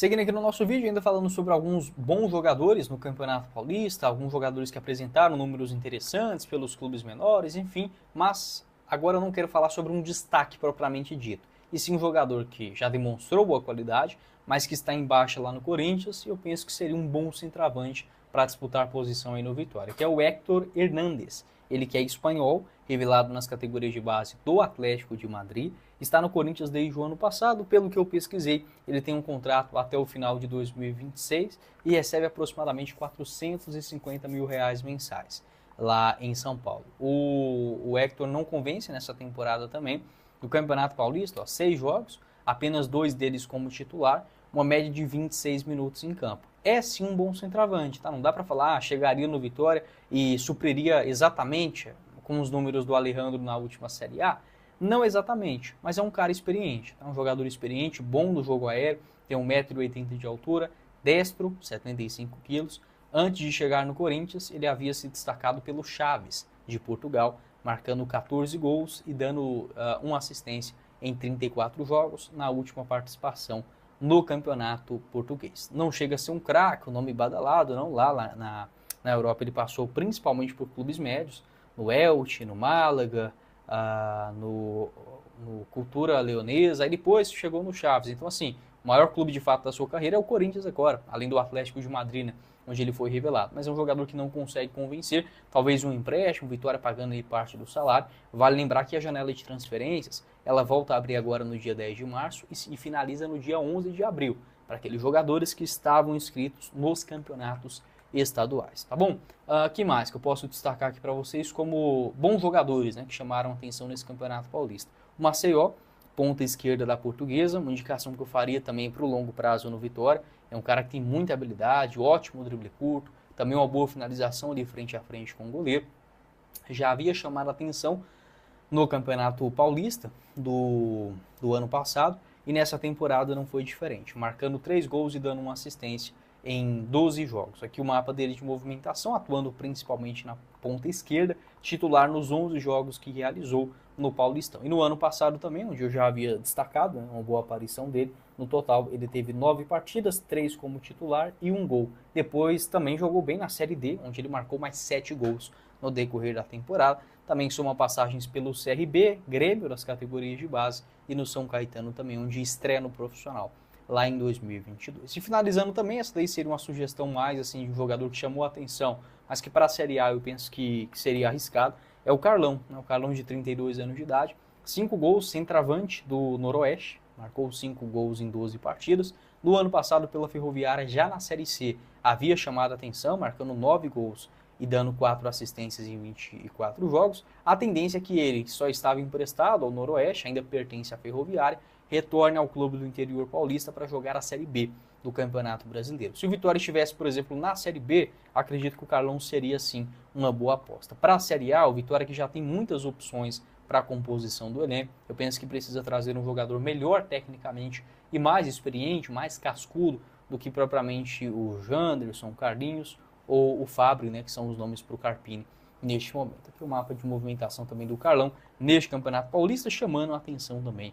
Seguindo aqui no nosso vídeo, ainda falando sobre alguns bons jogadores no Campeonato Paulista, alguns jogadores que apresentaram números interessantes pelos clubes menores, enfim, mas agora eu não quero falar sobre um destaque propriamente dito, e sim um jogador que já demonstrou boa qualidade, mas que está em baixa lá no Corinthians, e eu penso que seria um bom centroavante para disputar posição aí no Vitória, que é o Héctor Hernández. Ele que é espanhol, revelado nas categorias de base do Atlético de Madrid, está no Corinthians desde o ano passado. Pelo que eu pesquisei, ele tem um contrato até o final de 2026 e recebe aproximadamente R$ 450 mil mensais lá em São Paulo. O Héctor não convence nessa temporada também. No Campeonato Paulista, 6 jogos, apenas 2 deles como titular, uma média de 26 minutos em campo. É sim um bom centroavante, tá? Não dá para falar, chegaria no Vitória e supriria exatamente com os números do Alejandro na última Série A. Não exatamente, mas é um cara experiente, tá? Um jogador experiente, bom no jogo aéreo, tem 1,80 m de altura, destro, 75 quilos. Antes de chegar no Corinthians, ele havia se destacado pelo Chaves de Portugal, marcando 14 gols e dando uma assistência em 34 jogos na última participação no campeonato português. Não chega a ser um craque, um nome badalado, não. Lá na Europa ele passou principalmente por clubes médios, no Elche, no Málaga, no Cultura Leonesa, aí depois chegou no Chaves. Então assim, o maior clube de fato da sua carreira é o Corinthians agora, além do Atlético de Madrid, né, onde ele foi revelado. Mas é um jogador que não consegue convencer, talvez um empréstimo, Vitória pagando aí parte do salário. Vale lembrar que a janela de transferências, ela volta a abrir agora no dia 10 de março e finaliza no dia 11 de abril, para aqueles jogadores que estavam inscritos nos campeonatos estaduais, tá bom? Que mais que eu posso destacar aqui para vocês como bons jogadores, né, que chamaram atenção nesse Campeonato Paulista? O Maceió, ponta esquerda da Portuguesa, uma indicação que eu faria também para o longo prazo no Vitória. É um cara que tem muita habilidade, ótimo drible curto, também uma boa finalização ali frente a frente com o goleiro. Já havia chamado a atenção no Campeonato Paulista do ano passado e nessa temporada não foi diferente, marcando 3 gols e dando uma assistência em 12 jogos. Aqui o mapa dele de movimentação, atuando principalmente na ponta esquerda, titular nos 11 jogos que realizou no Paulistão. E no ano passado também, onde eu já havia destacado, né, uma boa aparição dele, no total ele teve 9 partidas, 3 como titular e 1 gol. Depois também jogou bem na Série D, onde ele marcou mais 7 gols no decorrer da temporada. Também soma passagens pelo CRB, Grêmio, das categorias de base, e no São Caetano também, onde estreia no profissional lá em 2022. E finalizando também, essa daí seria uma sugestão mais assim de um jogador que chamou a atenção, mas que para a Série A eu penso que seria arriscado, é o Carlão, né? O Carlão de 32 anos de idade, 5 gols, centroavante do Noroeste, marcou 5 gols em 12 partidas. No ano passado pela Ferroviária, já na Série C, havia chamado a atenção, marcando 9 gols e dando 4 assistências em 24 jogos. A tendência é que ele, que só estava emprestado ao Noroeste, ainda pertence à Ferroviária, retorne ao clube do interior paulista para jogar a Série B do Campeonato Brasileiro. Se o Vitória estivesse, por exemplo, na Série B, acredito que o Carlão seria, sim, uma boa aposta. Para a Série A, o Vitória que já tem muitas opções para a composição do elenco, eu penso que precisa trazer um jogador melhor tecnicamente e mais experiente, mais cascudo do que propriamente o Janderson, o Carlinhos ou o Fabri, né, que são os nomes para o Carpini neste momento. Aqui o mapa de movimentação também do Carlão neste Campeonato Paulista, chamando a atenção também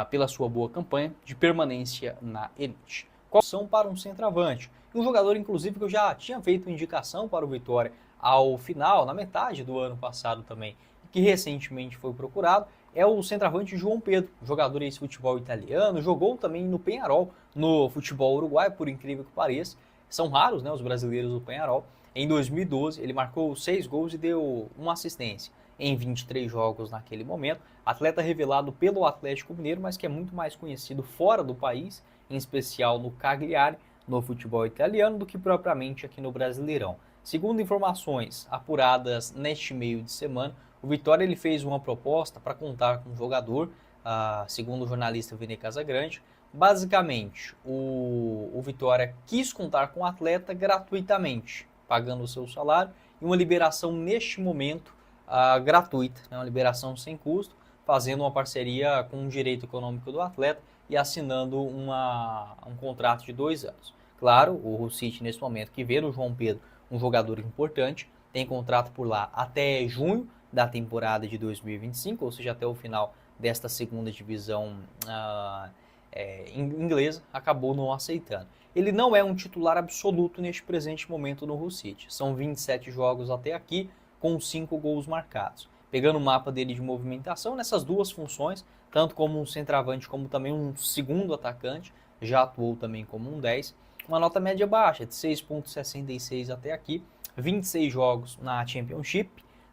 pela sua boa campanha de permanência na elite. Qual são para um centroavante? Um jogador, inclusive, que eu já tinha feito indicação para o Vitória ao final, na metade do ano passado também, que recentemente foi procurado, é o centroavante João Pedro, jogador de futebol italiano, jogou também no Peñarol, no futebol uruguaio, por incrível que pareça. São raros, né, os brasileiros do Peñarol. Em 2012, ele marcou 6 gols e deu uma assistência em 23 jogos naquele momento. Atleta revelado pelo Atlético Mineiro, mas que é muito mais conhecido fora do país, em especial no Cagliari, no futebol italiano, do que propriamente aqui no Brasileirão. Segundo informações apuradas neste meio de semana, o Vitória ele fez uma proposta para contar com o jogador, segundo o jornalista Vene Casagrande. Basicamente, o Vitória quis contar com o atleta gratuitamente, pagando o seu salário, e uma liberação neste momento gratuita, né, uma liberação sem custo, fazendo uma parceria com o direito econômico do atleta e assinando um contrato de 2 anos. Claro, o Hull City, nesse momento, que vê no João Pedro um jogador importante, tem contrato por lá até junho da temporada de 2025, ou seja, até o final desta segunda divisão inglesa, acabou não aceitando. Ele não é um titular absoluto neste presente momento no Hull City. São 27 jogos até aqui, com 5 gols marcados. Pegando o mapa dele de movimentação, nessas duas funções, tanto como um centroavante como também um segundo atacante, já atuou também como um 10. Uma nota média baixa, de 6,66 até aqui, 26 jogos na Championship,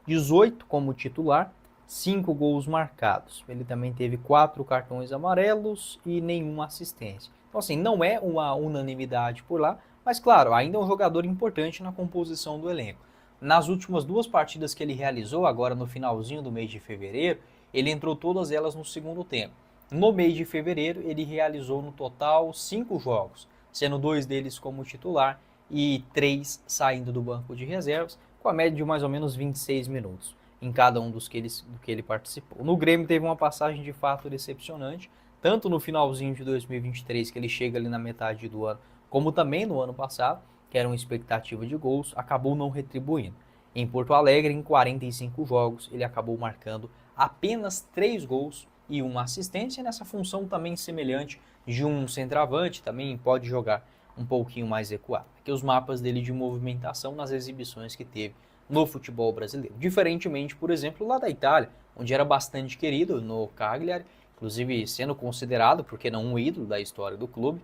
18 como titular, 5 gols marcados. Ele também teve 4 cartões amarelos e nenhuma assistência. Então, assim, não é uma unanimidade por lá, mas, claro, ainda é um jogador importante na composição do elenco. Nas últimas 2 partidas que ele realizou, agora no finalzinho do mês de fevereiro, ele entrou todas elas no segundo tempo. No mês de fevereiro, ele realizou no total 5 jogos, sendo 2 deles como titular e 3 saindo do banco de reservas, com a média de mais ou menos 26 minutos em cada um do que ele participou. No Grêmio teve uma passagem de fato decepcionante, tanto no finalzinho de 2023, que ele chega ali na metade do ano, como também no ano passado, que era uma expectativa de gols, acabou não retribuindo. Em Porto Alegre, em 45 jogos, ele acabou marcando apenas 3 gols e uma assistência, nessa função também semelhante de um centroavante, também pode jogar um pouquinho mais recuado. Aqui os mapas dele de movimentação nas exibições que teve no futebol brasileiro. Diferentemente, por exemplo, lá da Itália, onde era bastante querido no Cagliari, inclusive sendo considerado, porque não um ídolo da história do clube,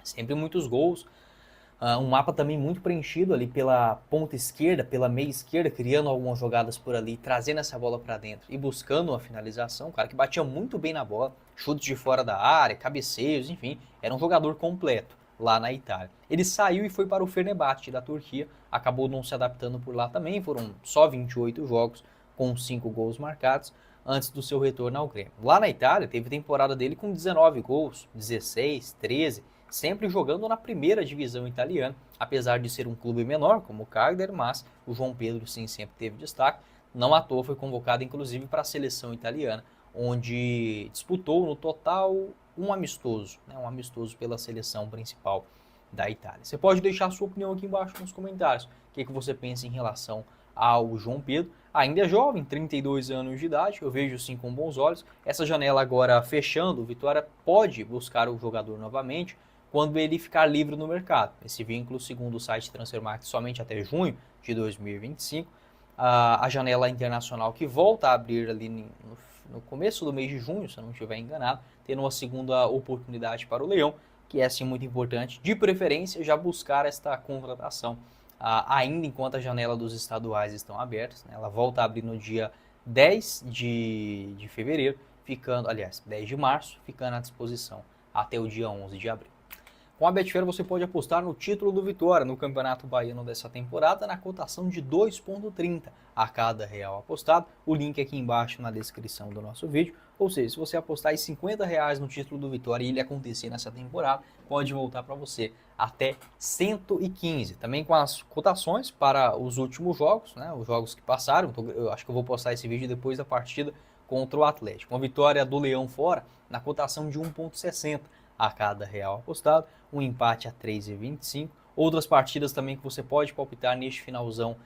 sempre muitos gols, um mapa também muito preenchido ali pela ponta esquerda, pela meia esquerda, criando algumas jogadas por ali, trazendo essa bola para dentro e buscando uma finalização, um cara que batia muito bem na bola, chutes de fora da área, cabeceios, enfim, era um jogador completo lá na Itália. Ele saiu e foi para o Fenerbahçe da Turquia, acabou não se adaptando por lá também, foram só 28 jogos com 5 gols marcados antes do seu retorno ao Grêmio. Lá na Itália teve temporada dele com 19 gols, 16, 13, sempre jogando na primeira divisão italiana, apesar de ser um clube menor como o Cagliari, mas o João Pedro sim sempre teve destaque, não à toa foi convocado inclusive para a seleção italiana, onde disputou no total um amistoso pela seleção principal da Itália. Você pode deixar a sua opinião aqui embaixo nos comentários. O que você pensa em relação ao João Pedro? Ainda é jovem, 32 anos de idade, eu vejo sim com bons olhos. Essa janela agora fechando, o Vitória pode buscar o jogador novamente quando ele ficar livre no mercado. Esse vínculo, segundo o site Transfermarkt, somente até junho de 2025. A janela internacional que volta a abrir ali no começo do mês de junho, se eu não estiver enganado, tendo uma segunda oportunidade para o Leão, que é assim muito importante, de preferência já buscar esta contratação ainda enquanto a janela dos estaduais estão abertas, né? Ela volta a abrir no dia 10 de fevereiro, 10 de março, ficando à disposição até o dia 11 de abril. Com a Betfair você pode apostar no título do Vitória no Campeonato Baiano dessa temporada na cotação de 2,30 a cada real apostado. O link aqui embaixo na descrição do nosso vídeo. Ou seja, se você apostar em R$ 50 no título do Vitória e ele acontecer nessa temporada, pode voltar para você até 115. Também com as cotações para os últimos jogos, né, os jogos que passaram. Eu acho que eu vou postar esse vídeo depois da partida contra o Atlético. Uma vitória do Leão fora na cotação de 1,60 a cada real apostado, um empate a 3,25. Outras partidas também que você pode palpitar neste finalzão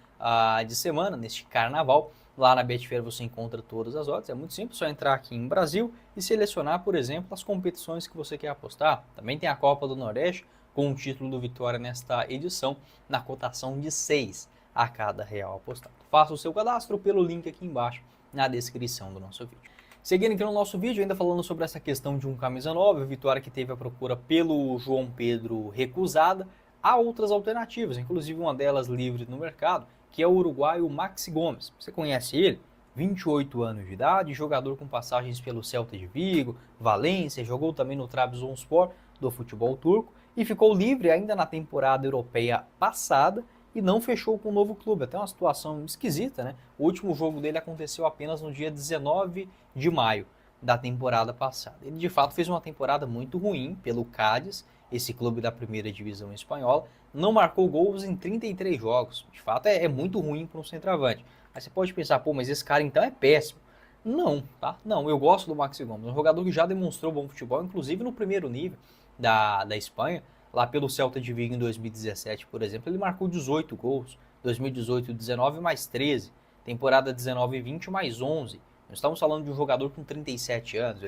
de semana, neste carnaval. Lá na Betfair você encontra todas as odds, é muito simples, só entrar aqui em Brasil e selecionar, por exemplo, as competições que você quer apostar. Também tem a Copa do Nordeste, com o título do Vitória nesta edição, na cotação de 6 a cada real apostado. Faça o seu cadastro pelo link aqui embaixo na descrição do nosso vídeo. Seguindo então no nosso vídeo, ainda falando sobre essa questão de um camisa 9, Vitória que teve a procura pelo João Pedro recusada, há outras alternativas, inclusive uma delas livre no mercado, que é o uruguaio Maxi Gomes. Você conhece ele? 28 anos de idade, jogador com passagens pelo Celta de Vigo, Valência, jogou também no Trabzonspor do futebol turco e ficou livre ainda na temporada europeia passada e não fechou com o novo clube. Até uma situação esquisita, né? O último jogo dele aconteceu apenas no dia 19 de maio da temporada passada. Ele de fato fez uma temporada muito ruim pelo Cádiz, esse clube da primeira divisão espanhola, não marcou gols em 33 jogos. De fato é muito ruim para um centroavante. Aí você pode pensar, pô, mas esse cara então é péssimo. Não, tá? Não, eu gosto do Maxi Gomes, um jogador que já demonstrou bom futebol, inclusive no primeiro nível da Espanha, lá pelo Celta de Vigo em 2017, por exemplo, ele marcou 18 gols, 2018 e 19 mais 13, temporada 19 e 20 mais 11. Nós estamos falando de um jogador com 37 anos,